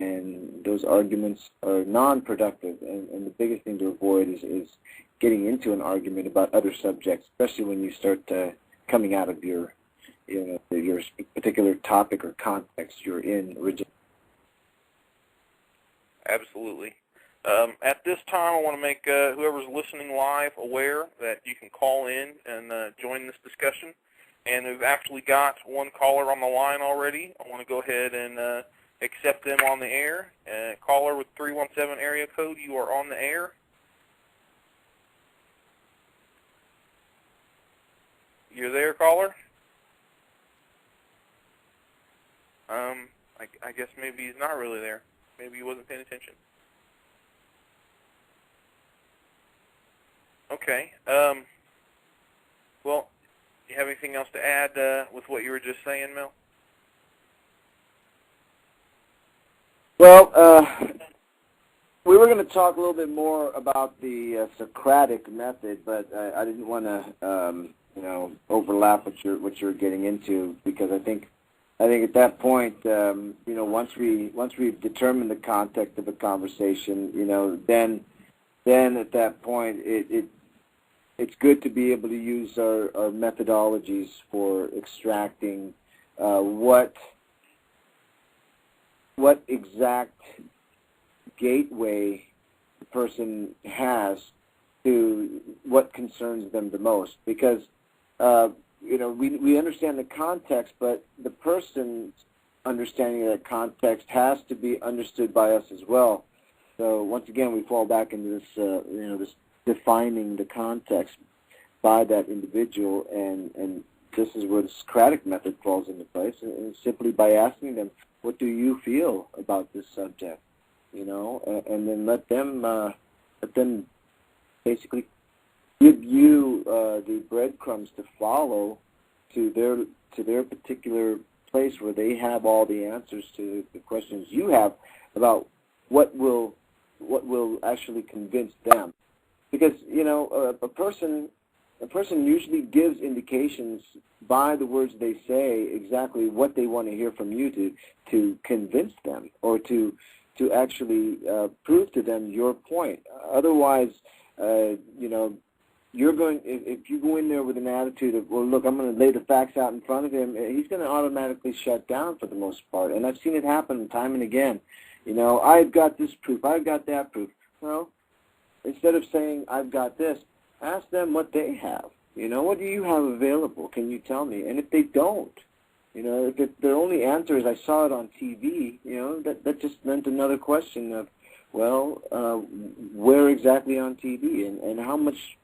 and those arguments are non-productive. And the biggest thing to avoid is getting into an argument about other subjects, especially when you start coming out of your particular topic or context you're in originally. Absolutely. At this time, I want to make whoever's listening live aware that you can call in and join this discussion. And we've actually got one caller on the line already. I want to go ahead and accept them on the air. Caller with 317 area code, you are on the air. You're there, caller? I guess maybe he's not really there. Maybe he wasn't paying attention. Okay. Well, do you have anything else to add with what you were just saying, Mel? Well, we were going to talk a little bit more about the Socratic method, but I didn't want to, overlap what you're getting into, because I think at that point, once we've determined the context of a conversation, then at that point it's good to be able to use our methodologies for extracting what exact gateway the person has to what concerns them the most. Because, we understand the context, but the person's understanding of that context has to be understood by us as well. So once again, we fall back into this, this defining the context by that individual, and this is where the Socratic method falls into place, and simply by asking them, what do you feel about this subject, and then let them basically give you the breadcrumbs to follow to their particular place where they have all the answers to the questions you have about what will actually convince them. Because, a person usually gives indications by the words they say exactly what they want to hear from you to convince them, or to actually prove to them your point. Otherwise, if you go in there with an attitude of, well, look, I'm going to lay the facts out in front of him, he's going to automatically shut down for the most part. And I've seen it happen time and again. I've got this proof, I've got that proof. Well, instead of saying, I've got this, ask them what they have. What do you have available? Can you tell me? And if they don't, if their only answer is, I saw it on TV, that just meant another question of, well, where exactly on TV, and how much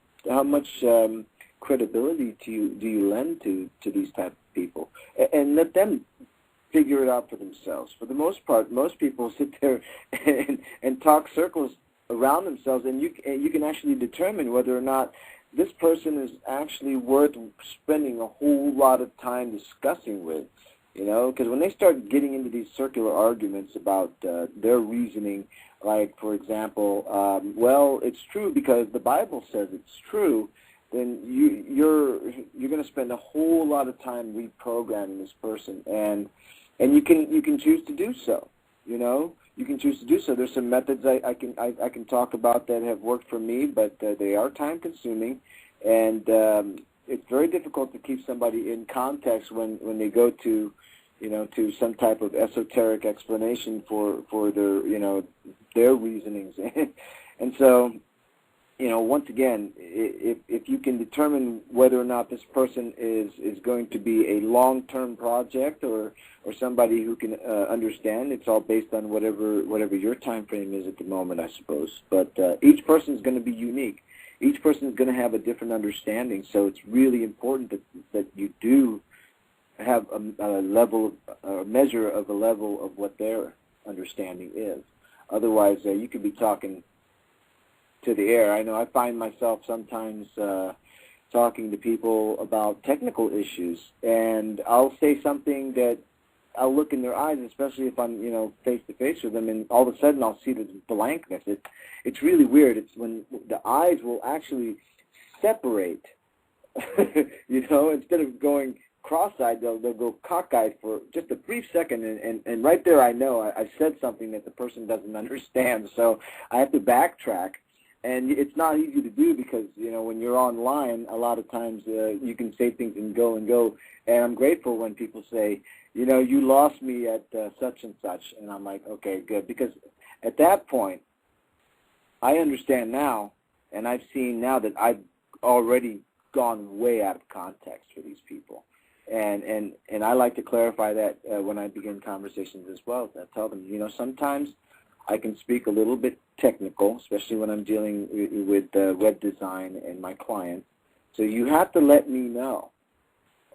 credibility do you lend to these type of people, and let them figure it out for themselves. For the most part, most people sit there and talk circles around themselves, and you can actually determine whether or not this person is actually worth spending a whole lot of time discussing with, because when they start getting into these circular arguments about their reasoning, like, for example, well, it's true because the Bible says it's true, then you're going to spend a whole lot of time reprogramming this person, and you can choose to do so. You can choose to do so. There's some methods I can talk about that have worked for me, but they are time consuming, and it's very difficult to keep somebody in context when they go to to some type of esoteric explanation for their reasonings. And so, once again, if you can determine whether or not this person is going to be a long-term project or somebody who can understand, it's all based on whatever your time frame is at the moment, I suppose. But each person is going to be unique. Each person is going to have a different understanding, so it's really important that you do have a measure of the level of what their understanding is. Otherwise, you could be talking to the air. I know I find myself sometimes talking to people about technical issues, and I'll say something that I'll look in their eyes, especially if I'm face to face with them, and all of a sudden I'll see the blankness. It's really weird. It's when the eyes will actually separate, instead of going cross-eyed, they'll go cockeyed for just a brief second, and right there I know I've said something that the person doesn't understand, so I have to backtrack. And it's not easy to do because, when you're online, a lot of times you can say things and go. And I'm grateful when people say, you lost me at such and such. And I'm like, okay, good. Because at that point, I understand now, and I've seen now that I've already gone way out of context for these people. And I like to clarify that when I begin conversations as well. I tell them, sometimes I can speak a little bit technical, especially when I'm dealing with web design and my clients. So you have to let me know,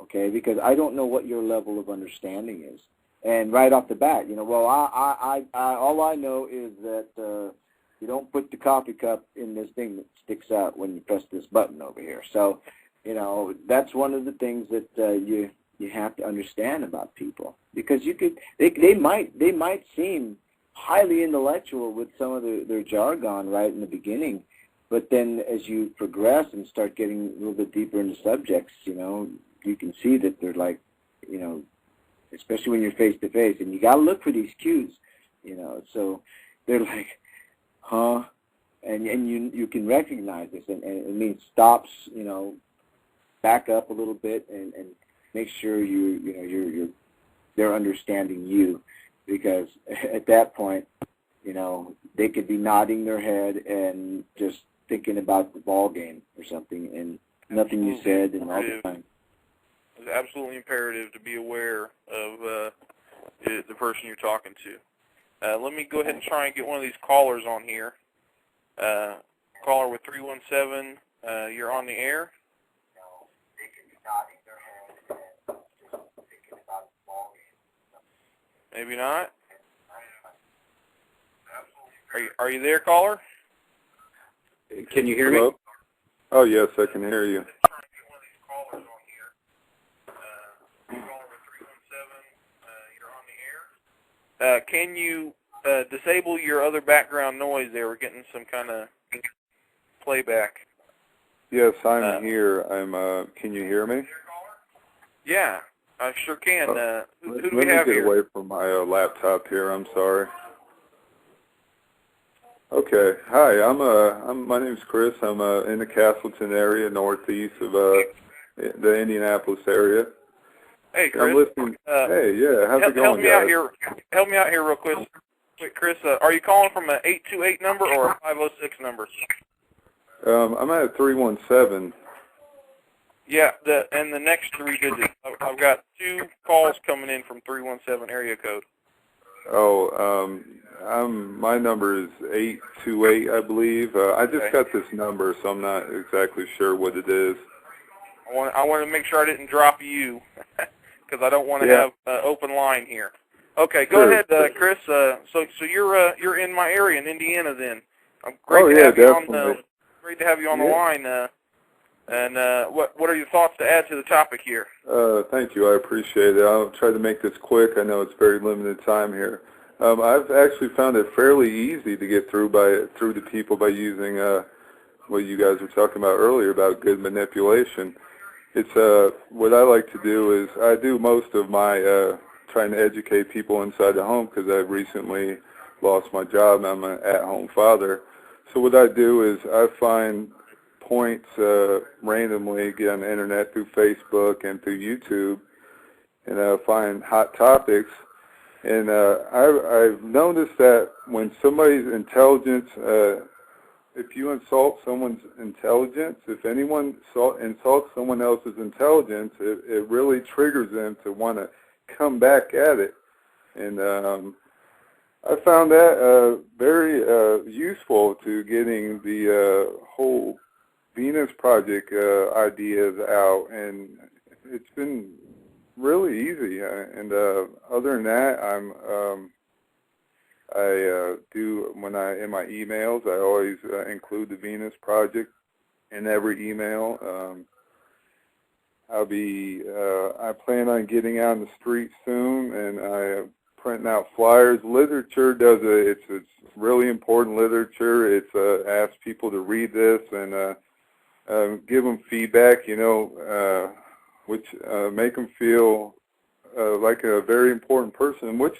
okay? Because I don't know what your level of understanding is. And right off the bat, all I know is that you don't put the coffee cup in this thing that sticks out when you press this button over here. So, that's one of the things that you have to understand about people, because they might seem highly intellectual with some of their jargon right in the beginning, but then as you progress and start getting a little bit deeper into subjects, you can see that they're like, especially when you're face to face, and you got to look for these cues, so they're like, huh, and you can recognize this, and it means stops, back up a little bit and make sure they're understanding you. Because at that point, they could be nodding their head and just thinking about the ball game or something, and nothing you said and all the time. It's absolutely imperative to be aware of the person you're talking to. Let me go ahead and try and get one of these callers on here. Caller with 317, you're on the air. They could be nodding their head and just thinking about the ball game. Maybe not. Are you there, caller? Can you hear Hello? me? Oh, yes, I can hear you. Can you disable your other background noise there? We're getting some kind of playback. Yes, I'm here. Can you hear me? Yeah, I sure can. Who do we Let me have get here? away from my laptop here. I'm sorry. Okay. Hi. My name's Chris. I'm in the Castleton area, northeast of the Indianapolis area. Hey, Chris. I'm listening. Hey, yeah. How's it going, guys? Help me out here real quick. Chris, are you calling from an 828 number or a 506 number? I'm at 317. Yeah, and the next three digits. I've got two calls coming in from 317 area code. Oh, my number is 828, I believe. I just got this number, so I'm not exactly sure what it is. I want to make sure I didn't drop you, because I don't want to have open line here. Okay, go ahead, Chris. So you're in my area in Indiana then. Great to have you on the line. And what are your thoughts to add to the topic here? Thank you. I appreciate it. I'll try to make this quick. I know it's very limited time here. I've actually found it fairly easy to get through to people by using what you guys were talking about earlier about good manipulation. It's what I like to do is I do most of my trying to educate people inside the home, because I've recently lost my job and I'm an at-home father. So what I do is I find points randomly, get on the internet through Facebook and through YouTube, and find hot topics. And I've noticed that when somebody's intelligence, if you insult someone's intelligence, if anyone insults someone else's intelligence, it really triggers them to want to come back at it. And I found that very useful to getting the whole Venus Project ideas out, and it's been really easy. And other than that, I do, when in my emails, I always include the Venus Project in every email. I plan on getting out in the street soon, and I printing out flyers. Literature does it's really important literature. It's asks people to read this and give them feedback. which make them feel like a very important person, which